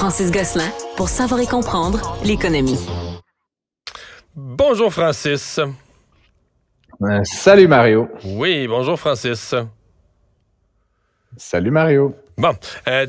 Francis Gosselin pour savoir et comprendre l'économie. Bonjour Francis. Salut Mario. Oui, bonjour Francis. Salut Mario. Bon,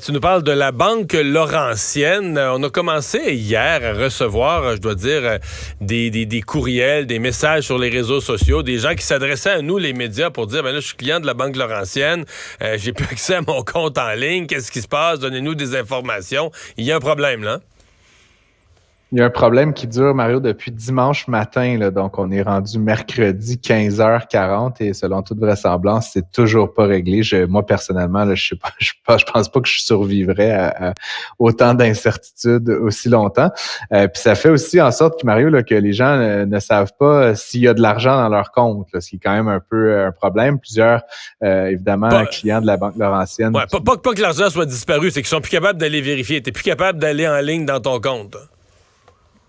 tu nous parles de la Banque Laurentienne. On a commencé hier à recevoir, je dois dire, des courriels, des messages sur les réseaux sociaux, des gens qui s'adressaient à nous, les médias, pour dire, ben là, je suis client de la Banque Laurentienne, j'ai plus accès à mon compte en ligne, qu'est-ce qui se passe? Donnez-nous des informations. Il y a un problème, là. Il y a un problème qui dure, Mario, depuis dimanche matin. Là, donc, on est rendu mercredi 15h40 et selon toute vraisemblance, c'est toujours pas réglé. Moi, personnellement, là, je sais pas, je pense pas que je survivrais à autant d'incertitudes aussi longtemps. Puis ça fait aussi en sorte que, Mario, là, que les gens ne savent pas s'il y a de l'argent dans leur compte, là, ce qui est quand même un peu un problème. Plusieurs, évidemment, clients de la Banque Laurentienne. Ouais, pas que l'argent soit disparu, c'est qu'ils sont plus capables d'aller vérifier. T'es plus capable d'aller en ligne dans ton compte.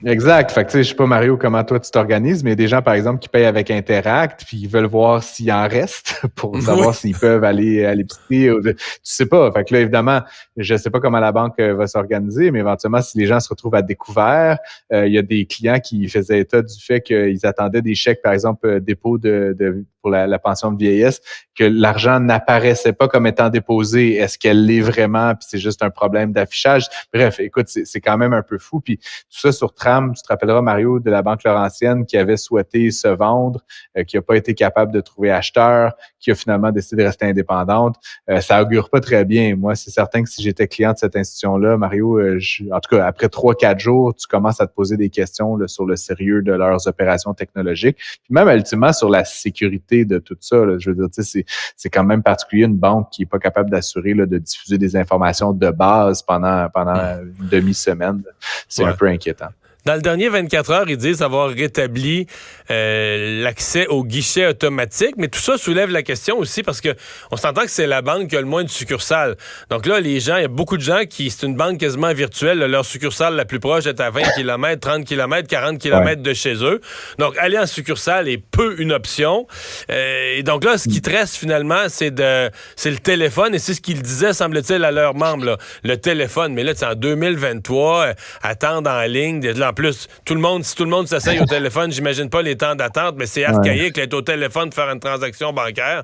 Exact. Fait que, tu sais, je sais pas, Mario, comment toi tu t'organises, mais il y a des gens, par exemple, qui payent avec Interact, puis ils veulent voir s'il en reste pour savoir s'ils peuvent aller à l'épicerie. Tu sais pas. Fait que là, évidemment, je sais pas comment la banque va s'organiser, mais éventuellement, si les gens se retrouvent à découvert, il y a des clients qui faisaient état du fait qu'ils attendaient des chèques, par exemple, dépôt pour la pension de vieillesse, que l'argent n'apparaissait pas comme étant déposé. Est-ce qu'elle l'est vraiment? Puis c'est juste un problème d'affichage. Bref, écoute, c'est quand même un peu fou. Puis tout ça sur Tram, tu te rappelleras, Mario, de la Banque Laurentienne qui avait souhaité se vendre, qui n'a pas été capable de trouver acheteur, qui a finalement décidé de rester indépendante. Ça augure pas très bien. Moi, c'est certain que si j'étais client de cette institution-là, Mario, en tout cas, après 3-4 jours, tu commences à te poser des questions là, sur le sérieux de leurs opérations technologiques. Puis même, ultimement, sur la sécurité de tout ça. Là. Je veux dire, tu sais, c'est quand même particulier une banque qui est pas capable d'assurer là, de diffuser des informations de base pendant une demi-semaine. C'est un peu inquiétant. Dans le dernier 24 heures, ils disent avoir rétabli l'accès au guichet automatique, mais tout ça soulève la question aussi parce que on s'entend que c'est la banque qui a le moins de succursales. Donc là, il y a beaucoup de gens c'est une banque quasiment virtuelle. Leur succursale la plus proche est à 20 km, 30 km, 40 km de chez eux. Donc, aller en succursale est peu une option. Et donc là, ce qui te reste finalement, c'est le téléphone et c'est ce qu'ils disaient, semble-t-il, à leurs membres, là, le téléphone. Mais là, en 2023, attendre en ligne, en plus, si tout le monde s'essaye au téléphone, j'imagine pas les temps d'attente, mais c'est archaïque d'être au téléphone de faire une transaction bancaire.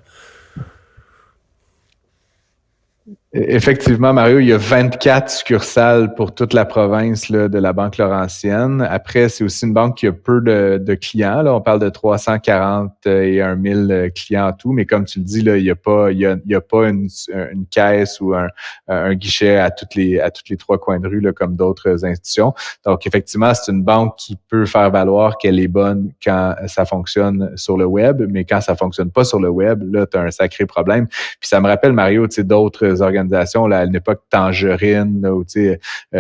Effectivement, Mario, il y a 24 succursales pour toute la province là, de la Banque Laurentienne. Après, c'est aussi une banque qui a peu de clients. Là. On parle de 341 000 clients en tout, mais comme tu le dis, là, il y a pas une caisse ou un guichet à toutes les 3 coins de rue là, comme d'autres institutions. Donc, effectivement, c'est une banque qui peut faire valoir qu'elle est bonne quand ça fonctionne sur le web, mais quand ça fonctionne pas sur le web, là, tu as un sacré problème. Puis ça me rappelle, Mario, tu sais, d'autres organisations là, à l'époque Tangerine là, ou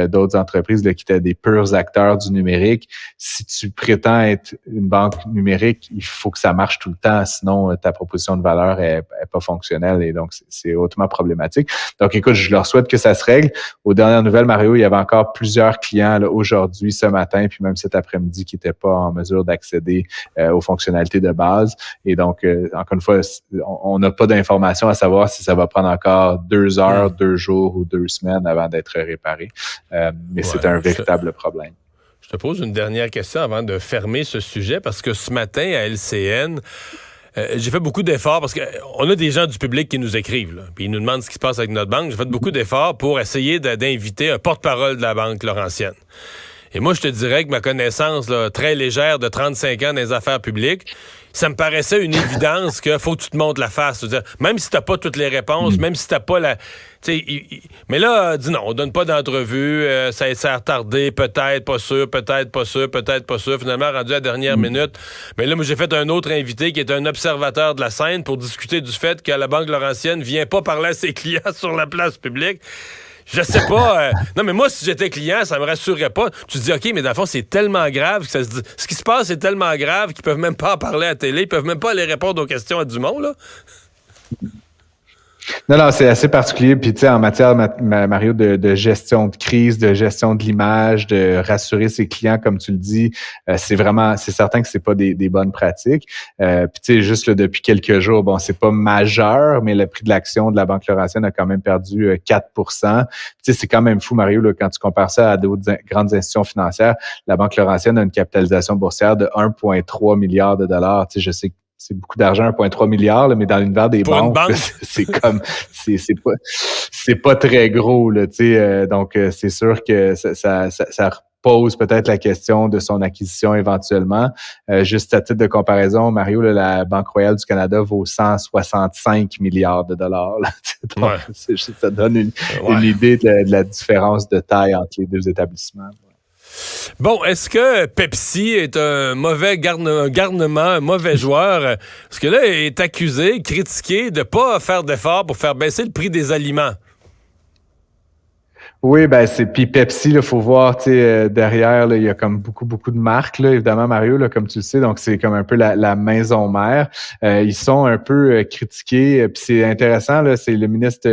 d'autres entreprises là, qui étaient des purs acteurs du numérique. Si tu prétends être une banque numérique, il faut que ça marche tout le temps, sinon ta proposition de valeur est pas fonctionnelle et donc c'est hautement problématique. Donc écoute, je leur souhaite que ça se règle. Aux dernières nouvelles, Mario, il y avait encore plusieurs clients là, aujourd'hui, ce matin, puis même cet après-midi qui n'étaient pas en mesure d'accéder aux fonctionnalités de base. Et donc, encore une fois, on n'a pas d'informations à savoir si ça va prendre encore 2 heures, 2 jours ou 2 semaines avant d'être réparé. Mais c'est un véritable problème. Je te pose une dernière question avant de fermer ce sujet parce que ce matin à LCN, j'ai fait beaucoup d'efforts parce qu'on a des gens du public qui nous écrivent, là, puis ils nous demandent ce qui se passe avec notre banque. J'ai fait beaucoup d'efforts pour essayer d'inviter un porte-parole de la Banque Laurentienne. Et moi, je te dirais que ma connaissance là, très légère de 35 ans dans les affaires publiques, ça me paraissait une évidence qu'il faut que tu te montres la face. C'est-à-dire, même si t'as pas toutes les réponses, même si t'as pas la... mais là, dis non, on donne pas d'entrevue, ça a retardé, peut-être, pas sûr, peut-être, pas sûr, peut-être, pas sûr. Finalement, rendu à la dernière minute. Mais là, moi, j'ai fait un autre invité qui est un observateur de la scène pour discuter du fait que la Banque Laurentienne vient pas parler à ses clients sur la place publique. Je sais pas. Non, mais moi, si j'étais client, ça me rassurerait pas. Tu te dis, OK, mais dans le fond, c'est tellement grave que ce qui se passe est tellement grave qu'ils peuvent même pas en parler à la télé, ils peuvent même pas aller répondre aux questions à du monde, là. Non, c'est assez particulier. Puis, tu sais, en matière, Mario, de gestion de crise, de gestion de l'image, de rassurer ses clients, comme tu le dis, c'est certain que c'est pas des bonnes pratiques. Puis, tu sais, juste là, depuis quelques jours, bon, c'est pas majeur, mais le prix de l'action de la Banque Laurentienne a quand même perdu 4 Tu sais, c'est quand même fou, Mario, là, quand tu compares ça à d'autres grandes institutions financières. La Banque Laurentienne a une capitalisation boursière de 1,3 milliard de dollars. Tu sais, je sais que c'est beaucoup d'argent, 1,3 milliard, là, mais dans l'univers des banques, là, c'est pas très gros, là, tu sais. Donc, c'est sûr que ça pose peut-être la question de son acquisition éventuellement. Juste à titre de comparaison, Mario, là, la Banque Royale du Canada vaut 165 milliards de dollars. Là. Donc, ça donne une idée de la différence de taille entre les deux établissements. Bon, est-ce que Pepsi est un mauvais garnement, un mauvais joueur? Parce que là, il est accusé, critiqué de ne pas faire d'efforts pour faire baisser le prix des aliments. Oui, puis Pepsi, là, faut voir, tu sais, derrière, là, il y a comme beaucoup de marques, là, évidemment, Mario, là, comme tu le sais, donc c'est comme un peu la maison mère. Ils sont un peu critiqués, puis c'est intéressant, là, c'est le ministre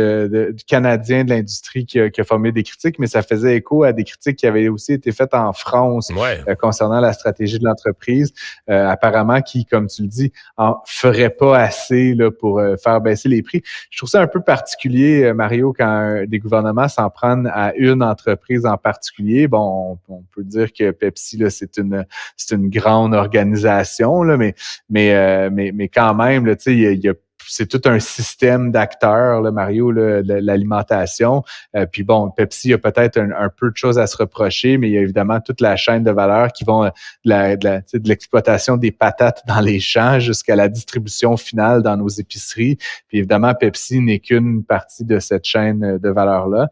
du Canadien de l'industrie qui a formé des critiques, mais ça faisait écho à des critiques qui avaient aussi été faites en France concernant la stratégie de l'entreprise, apparemment qui, comme tu le dis, en ferait pas assez là pour faire baisser les prix. Je trouve ça un peu particulier, Mario, quand des gouvernements s'en prennent à une entreprise en particulier. Bon, on peut dire que Pepsi, là, c'est une grande organisation, là, mais quand même, là, tu sais, il y a c'est tout un système d'acteurs, là, Mario, là, l'alimentation. Puis bon, Pepsi a peut-être un peu de choses à se reprocher, mais il y a évidemment toute la chaîne de valeur qui vont de l'exploitation des patates dans les champs jusqu'à la distribution finale dans nos épiceries. Puis évidemment, Pepsi n'est qu'une partie de cette chaîne de valeur-là.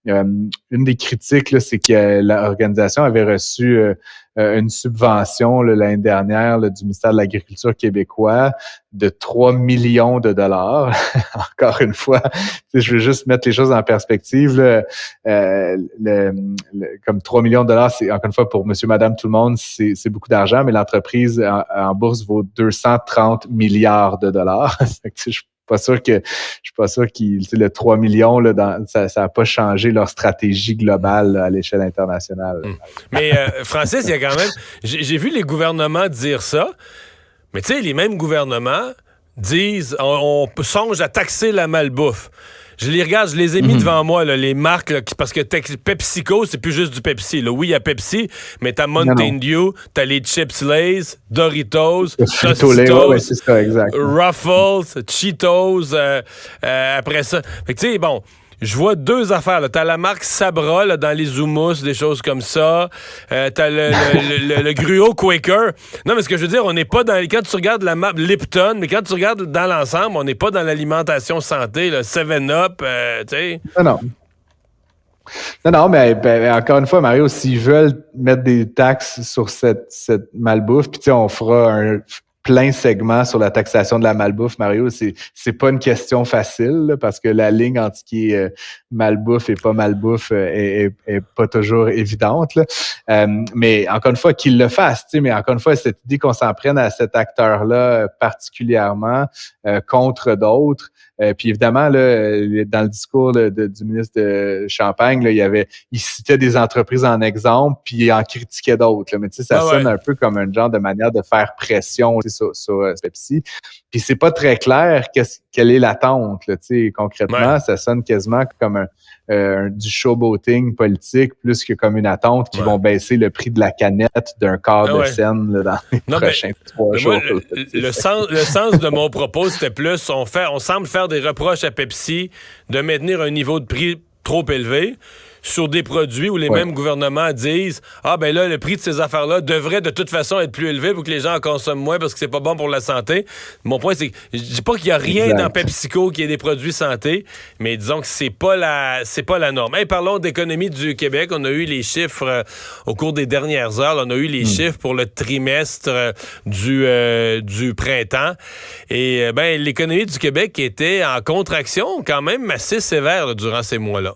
Une des critiques, là, c'est que l'organisation avait reçu une subvention là, l'année dernière là, du ministère de l'Agriculture québécois de 3 millions de dollars. Encore une fois, je veux juste mettre les choses en perspective. Là, comme 3 millions de dollars, c'est encore une fois pour monsieur, madame, tout le monde, c'est beaucoup d'argent, mais l'entreprise en bourse vaut 230 milliards de dollars. Je suis pas sûr qu'il le 3 millions là, ça a pas changé leur stratégie globale là, à l'échelle internationale. Mais Francis, il y a quand même j'ai vu les gouvernements dire ça, mais tu sais, les mêmes gouvernements disent on songe à taxer la malbouffe. Je les regarde, je les ai mis devant moi, là, les marques, là, parce que PepsiCo, c'est plus juste du Pepsi. Là. Oui, il y a Pepsi, mais t'as Mountain Dew, t'as les Chips Lay's, Doritos, Tostitos, c'est ça, exact. Ruffles, Cheetos, après ça. Fait que tu sais, bon, je vois deux affaires. Là. T'as la marque Sabra là, dans les houmous, des choses comme ça. T'as le gruau Quaker. Non, mais ce que je veux dire, on n'est pas dans... Quand tu regardes la map Lipton, mais quand tu regardes dans l'ensemble, on n'est pas dans l'alimentation santé. Là, 7-Up, tu sais. Non, mais encore une fois, Mario, s'ils veulent mettre des taxes sur cette malbouffe, puis tu sais, on fera un plein segment sur la taxation de la malbouffe, Mario, c'est pas une question facile là, parce que la ligne entre ce qui est malbouffe et pas malbouffe est pas toujours évidente. Là. Mais encore une fois, qu'ils le fassent, tu sais, mais encore une fois, cette idée qu'on s'en prenne à cet acteur-là particulièrement contre d'autres. Puis évidemment, là, dans le discours du ministre de Champagne, là, il citait des entreprises en exemple, puis il en critiquait d'autres. Là. Mais tu sais, ça sonne un peu comme un genre de manière de faire pression sur Pepsi. Puis c'est pas très clair quelle est l'attente. Là, tu sais, concrètement, ça sonne quasiment comme du showboating politique plus que comme une attente qui vont baisser le prix de la canette d'un quart de scène là, dans les prochains 3 jours. Moi, le sens de mon propos, c'était plus, on semble faire des reproches à Pepsi de maintenir un niveau de prix trop élevé sur des produits où les mêmes gouvernements disent « Ah, ben là, le prix de ces affaires-là devrait de toute façon être plus élevé pour que les gens en consomment moins parce que c'est pas bon pour la santé. » Mon point, c'est que je dis pas qu'il y a rien dans PepsiCo qui est des produits santé, mais disons que c'est pas la norme. Hey, parlons d'économie du Québec. On a eu les chiffres au cours des dernières heures. On a eu les chiffres pour le trimestre du printemps. Et l'économie du Québec était en contraction quand même assez sévère là, durant ces mois-là.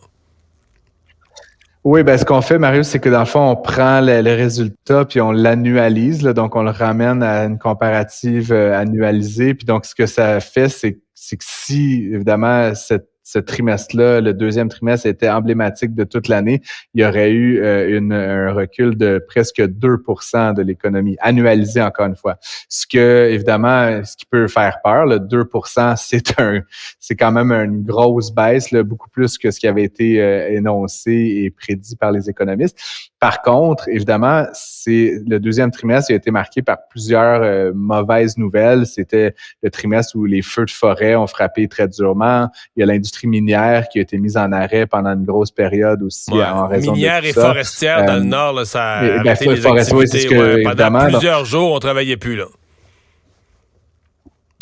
Oui, ce qu'on fait, Mario, c'est que dans le fond, on prend le résultat puis on l'annualise. Là, donc, on le ramène à une comparative annualisée. Puis donc, ce que ça fait, c'est c'est que si, évidemment, ce trimestre-là, le deuxième trimestre était emblématique de toute l'année, il y aurait eu un recul de presque 2% de l'économie, annualisé encore une fois. Ce qui peut faire peur, le 2%, c'est quand même une grosse baisse, là, beaucoup plus que ce qui avait été énoncé et prédit par les économistes. Par contre, évidemment, le deuxième trimestre, il a été marqué par plusieurs mauvaises nouvelles. C'était le trimestre où les feux de forêt ont frappé très durement. Il y a l'industrie minière qui a été mise en arrêt pendant une grosse période aussi en raison minière de tout ça. et forestière dans le Nord, là, ça a arrêté les activités. Pendant plusieurs jours, on travaillait plus, là.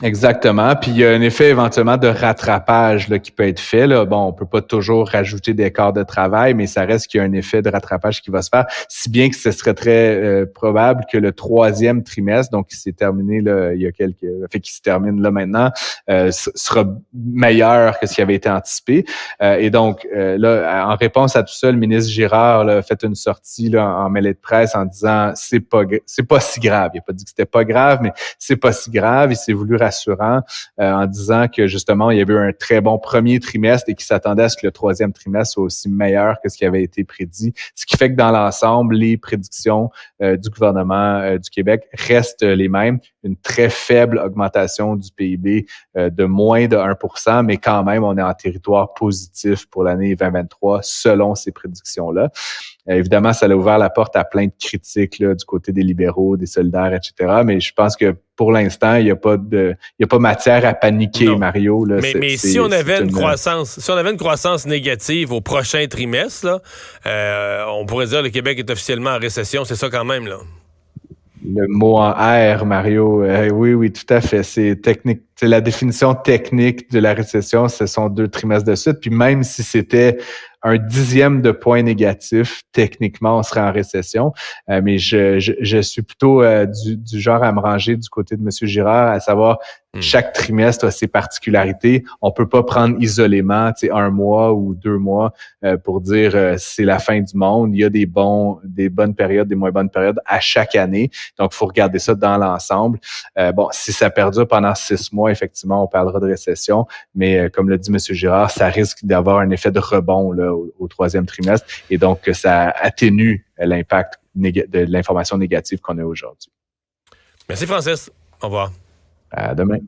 Exactement. Puis il y a un effet éventuellement de rattrapage là, qui peut être fait. Là. Bon, on peut pas toujours rajouter des quarts de travail, mais ça reste qu'il y a un effet de rattrapage qui va se faire. Si bien que ce serait très probable que le troisième trimestre, donc qui s'est terminé là, qui se termine là maintenant, sera meilleur que ce qui avait été anticipé. Et donc là, en réponse à tout ça, le ministre Girard là, a fait une sortie là, en mêlée de presse en disant c'est pas si grave. Il a pas dit que c'était pas grave, mais c'est pas si grave. Il s'est voulu rassurant en disant que justement, il y avait eu un très bon premier trimestre et qu'il s'attendait à ce que le troisième trimestre soit aussi meilleur que ce qui avait été prédit. Ce qui fait que dans l'ensemble, les prédictions du gouvernement du Québec restent les mêmes. Une très faible augmentation du PIB de moins de 1%, mais quand même, on est en territoire positif pour l'année 2023 selon ces prédictions-là. Évidemment, ça a ouvert la porte à plein de critiques là, du côté des libéraux, des solidaires, etc. Mais je pense que pour l'instant, il y a pas matière à paniquer, non. Mario. Là, mais si on avait une croissance négative au prochain trimestre, là, on pourrait dire que le Québec est officiellement en récession. C'est ça quand même, là. Le mot en R, Mario. Oui, tout à fait. C'est technique. C'est la définition technique de la récession. Ce sont 2 trimestres de suite. Puis même si c'était un 10e de point négatif, techniquement, on serait en récession. Mais je suis plutôt du genre à me ranger du côté de M. Girard, à savoir chaque trimestre a ses particularités. On peut pas prendre isolément, un mois ou 2 mois pour dire c'est la fin du monde. Il y a des bonnes périodes, des moins bonnes périodes à chaque année. Donc, il faut regarder ça dans l'ensemble. Si ça perdure pendant 6 mois, effectivement, on parlera de récession. Mais comme l'a dit M. Girard, ça risque d'avoir un effet de rebond là, au troisième trimestre. Et donc, ça atténue l'impact de l'information négative qu'on a aujourd'hui. Merci, Francis. Au revoir. À demain.